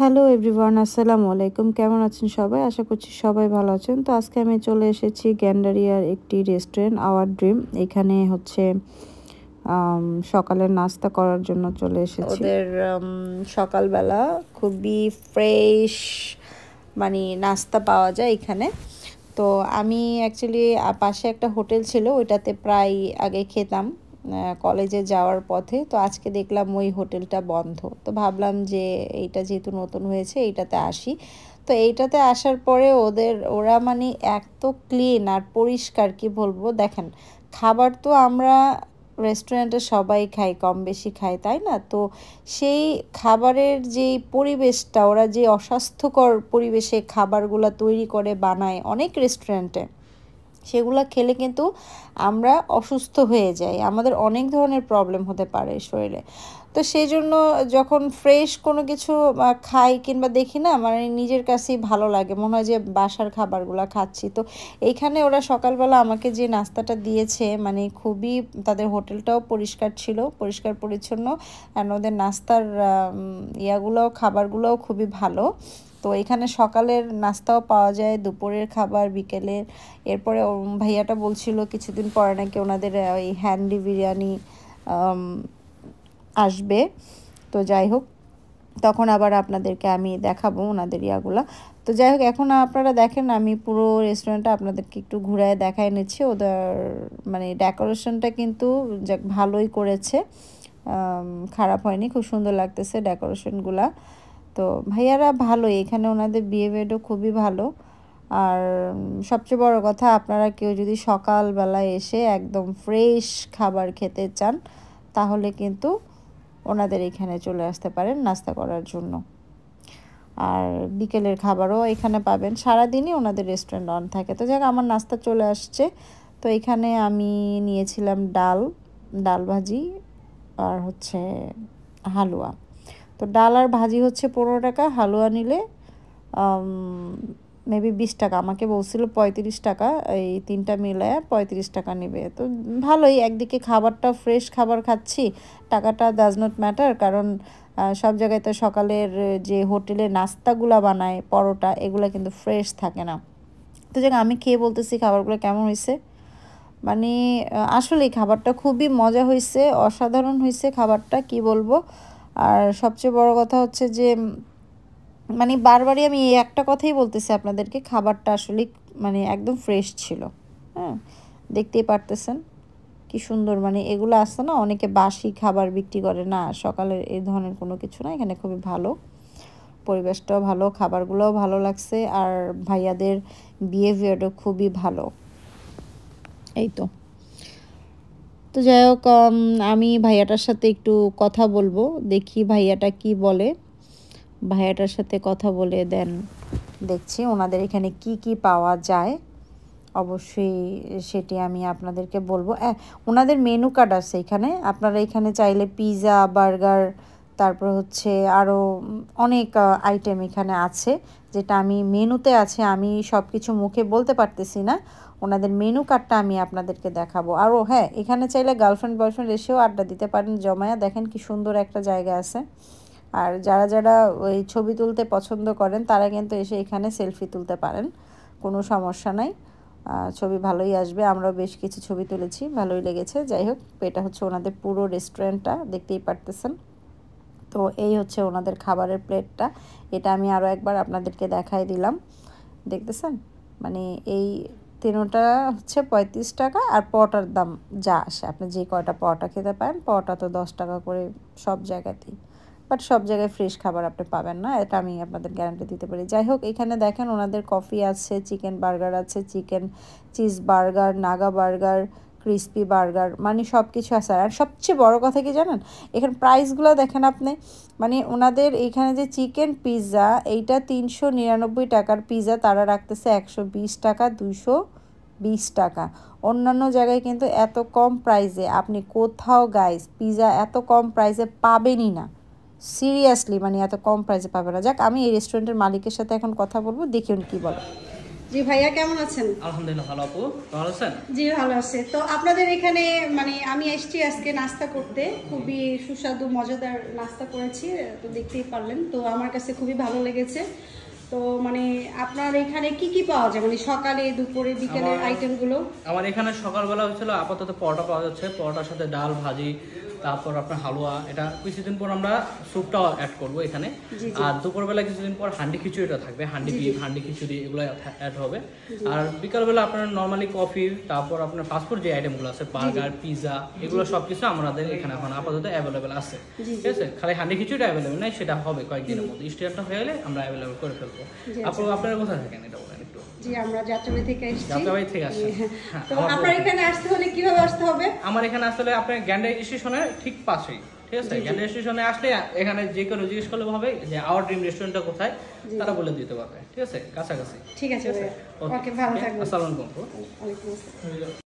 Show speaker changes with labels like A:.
A: Hello everyone, আসসালামু আলাইকুম। কেমন আছেন সবাই? আশা করছি সবাই ভালো আছেন। তো আজকে আমি চলে এসেছি গ্যান্ডারিয়ার একটি রেস্টুরেন্ট, আওয়ার ড্রিম। এখানে হচ্ছে সকালের নাস্তা করার জন্য চলে এসেছি। ওদের সকালবেলা খুবই ফ্রেশ মানে নাস্তা পাওয়া যায় এখানে। তো আমি অ্যাকচুয়ালি পাশে একটা হোটেল ছিল, ওইটাতে প্রায় আগে খেতাম কলেজে যাওয়ার পথে। তো আজকে দেখলাম ওই হোটেলটা বন্ধ, তো ভাবলাম যে এইটা যেহেতু নতুন হয়েছে এইটাতে আসি। তো এইটাতে আসার পরে ওরা মানে এত ক্লিন আর পরিষ্কার, কি বলবো। দেখেন, খাবার তো আমরা রেস্টুরেন্টে সবাই খাই, কম বেশি খাই, তাই না? তো সেই খাবারের যে পরিবেশটা, ওরা যে অস্বাস্থ্যকর পরিবেশে খাবারগুলো তৈরি করে বানায় অনেক রেস্টুরেন্টে, সেগুলো খেলে কিন্তু আমরা অসুস্থ হয়ে যাই, আমাদের অনেক ধরনের প্রবলেম হতে পারে শরীরে। তো সেই জন্য যখন ফ্রেশ কোনো কিছু খাই কিংবা দেখি না, মানে নিজের কাছেই ভালো লাগে, মনে হয় যে বাসার খাবারগুলো খাচ্ছি। তো এইখানে ওরা সকালবেলা আমাকে যে নাস্তাটা দিয়েছে, মানে খুবই, তাদের হোটেলটাও পরিষ্কার ছিল, পরিষ্কার পরিচ্ছন্ন, অ্যান্ড ওদের নাস্তার ইয়াগুলোও, খাবারগুলোও খুবই ভালো। তো এখানে সকালের নাস্তাও পাওয়া যায়, দুপুরের খাবার, বিকেলের। এরপরে ভাইয়াটা বলছিল কিছুদিন পরে নাকি ওনাদের ওই হ্যান্ডি বিরিয়ানি আসবে। তো যাই হোক, তখন আবার আপনাদেরকে আমি দেখাবো ওনাদের ইয়াগুলা। তো যাই হোক, এখন আপনারা দেখেন, আমি পুরো রেস্টুরেন্টটা আপনাদেরকে একটু ঘুরায় দেখায় নিচ্ছি। ওদের মানে ডেকোরেশনটা কিন্তু ভালোই করেছে, খারাপ হয়নি, খুব সুন্দর লাগতেছে ডেকোরেশনগুলা। তো ভাইয়ারা ভালোই, এখানে ওনাদের বিহেভিয়ারও খুবই ভালো। আর সবচেয়ে বড় কথা, আপনারা কেউ যদি সকালবেলায় এসে একদম ফ্রেশ খাবার খেতে চান, তাহলে কিন্তু ওনাদের এখানে চলে আসতে পারেন নাস্তা করার জন্য। আর বিকেলের খাবারও এখানে পাবেন, সারাদিনই ওনাদের রেস্টুরেন্ট অন থাকে। তো যাক, আমার নাস্তা চলে আসছে। তো এখানে আমি নিয়েছিলাম ডাল ভাজি আর হচ্ছে হালুয়া। তো ডাল আর ভাজি হচ্ছে 15 টাকা, হালুয়া নিলে মেবি 20 টাকা। আমাকে বলছিল 35 টাকা, এই তিনটা মিলায় 35 টাকা নেবে। তো ভালোই, একদিকে খাবারটা ফ্রেশ খাবার খাচ্ছি, টাকাটা ডাজ নট ম্যাটার। কারণ সব জায়গায় তো সকালের যে হোটেলে নাস্তাগুলো বানায়, পরোটা, এগুলো কিন্তু ফ্রেশ থাকে না। তো যাক, আমি খেয়ে বলতেছি খাবারগুলো কেমন হয়েছে। মানে আসলেই খাবারটা খুবই মজা হয়েছে, অসাধারণ হয়েছে খাবারটা, কি বলবো। আর সবচেয়ে বড় কথা হচ্ছে যে মানে বারবারই আমি এই একটা কথাই বলতেছি আপনাদেরকে, খাবারটা আসলে মানে একদম ফ্রেশ ছিল। হ্যাঁ, দেখতেই পারতেছেন কি সুন্দর। মানে এগুলো আসছে না, অনেকে বাসি খাবার বিক্রি করে, না, সকালের এই ধরনের কোনো কিছু না, এখানে খুবই ভালো, পরিবেশটাও ভালো, খাবারগুলোও ভালো লাগছে, আর ভাইয়াদের বিহেভিয়ারও খুবই ভালো। এই তো। তো যাই হোক, আমি ভাইয়াটার সাথে একটু কথা বলবো, দেখি ভাইয়াটা কি বলে। ভাইয়াটার সাথে কথা বলে দেন দেখছি ওনাদের এখানে কি কি পাওয়া যায়। অবশ্যই সেটি আমি আপনাদেরকে বলবো। ওনাদের মেনু কার্ড আছে এখানে, আপনারা এখানে চাইলে পিৎজা, বার্গার, তারপর হচ্ছে আরও অনেক আইটেম এখানে আছে, যেটা আমি মেনুতে আছে, আমি সব কিছু মুখে বলতে পারতেছি না। ওনাদের মেনু কার্ডটা আমি আপনাদেরকে দেখাবো। আরও হ্যাঁ, এখানে চাইলে গার্লফ্রেন্ড বয়ফ্রেন্ড এসেও আড্ডা দিতে পারেন জমায়া। দেখেন কি সুন্দর একটা জায়গা আছে। আর যারা যারা ওই ছবি তুলতে পছন্দ করেন, তারা কিন্তু এসে এখানে সেলফি তুলতে পারেন, কোনো সমস্যা নাই, ছবি ভালোই আসবে। আমরাও বেশ কিছু ছবি তুলেছি, ভালোই লেগেছে। যাই হোক, এটা হচ্ছে ওনাদের পুরো রেস্টুরেন্টটা, দেখতেই পারতেছেন। তো এই হচ্ছে ওনাদের খাবারের প্লেটটা, এটা আমি আরও একবার আপনাদেরকে দেখাই দিলাম, দেখতেছেন। মানে এই তিনোটা হচ্ছে 35 টাকা, আর পরোটার দাম যা আসে, আপনি যে কয়টা পরোটা খেতে পারেন, পরোটা তো 10 টাকা করে সব জায়গাতেই, বাট সব জায়গায় ফ্রেশ খাবার আপনি পাবেন না, এটা আমি আপনাদের গ্যারান্টি দিতে পারি। যাই হোক, এখানে দেখেন ওনাদের কফি আছে, চিকেন বার্গার আছে, chicken cheese burger, Naga burger, crispy burger, মানে সব কিছু আছে। আর সবচেয়ে বড় কথা কি জানেন, এখানে প্রাইসগুলো দেখেন আপনি। মানে ওনাদের এইখানে যে চিকেন পিৎজা, এইটা 399 টাকার পিৎজা তারা রাখতেছে 120 টাকা, 220 টাকা। অন্যান্য জায়গায় কিন্তু এত কম প্রাইসে আপনি কোথাও গাইস পিৎজা এত কম প্রাইসে পাবেনই না, সিরিয়াসলি, মানে এত কম প্রাইসে পাবে না। যাক, আমি এই রেস্টুরেন্টের মালিকের সাথে এখন কথা বলবো, দেখি উনি কী বলে।
B: জি ভাইয়া কেমন আছেন?
C: আলহামদুলিল্লাহ ভালো আপু, ভালো আছেন?
B: জি ভালো আছে। তো আপনাদের এখানে মানে আমি এসেছি আজকে নাস্তা করতে, খুবই সুস্বাদু মজাদার নাস্তা করেছি, তো দেখতেই পারলেন। তো আমার কাছে খুবই ভালো লেগেছে। তো মানে আপনার এখানে কি কি পাওয়া যায়, মানে সকালে দুপুরে বিকেলের আইটেমগুলো?
C: আমার এখানে সকালবেলা হচ্ছিল আপাতত পরোটা পাওয়া যাচ্ছে, পরোটার সাথে ডাল ভাজি, তারপর আপনার হালুয়া, এটা কিছুদিন পর আমরা স্যুপটাও অ্যাড করবো এখানে। আর দুপুরবেলা কিছুদিন পর হান্ডি খিচুড়িটা থাকবে, হান্ডি বিফ, হান্ডি খিচুড়ি এগুলো অ্যাড হবে। আর বিকালবেলা আপনার নর্মালি কফি, তারপর আপনার ফাস্টফুড যে আইটেমগুলো আছে বার্গার পিৎজা এগুলো সবকিছু আমাদের এখানে এখন আপাতত অ্যাভেলেবেল আছে। ঠিক আছে, খালি হান্ডি খিচুড়িটা অ্যাভেলেবেল নাই, সেটা হবে কয়েকদিনের মধ্যে, স্টুডেন্টটা হয়ে গেলে আমরা অ্যাভেলেবেল করে ফেলবো। আপনারা কোথায় থাকেন এটা বলেন একটু?
B: জি আমরা যাত্রাবাড়ি থেকে এসেছি।
C: যাত্রাবাড়ি থেকে আসছেন?
B: তো আপনার এখানে আসতে হলে কিভাবে আসতে হবে?
C: আমার এখানে আসলে আপনার গ্যান্ডাই স্টেশনের ঠিক পাশেই, ঠিক আছে? গ্যান্ডাই স্টেশনে আসলে এখানে যে কোনো জিজ্ঞেস করলে হবে যে আওয়ার ড্রিম রেস্টুরেন্টটা কোথায়, তারা বলে দিতে পারবে। ঠিক আছে, কাছাকাছি।
B: ঠিক আছে, ওকে ভালো থাকবেন।
C: আসসালামু আলাইকুম।
B: ওয়ালাইকুম আসসালাম।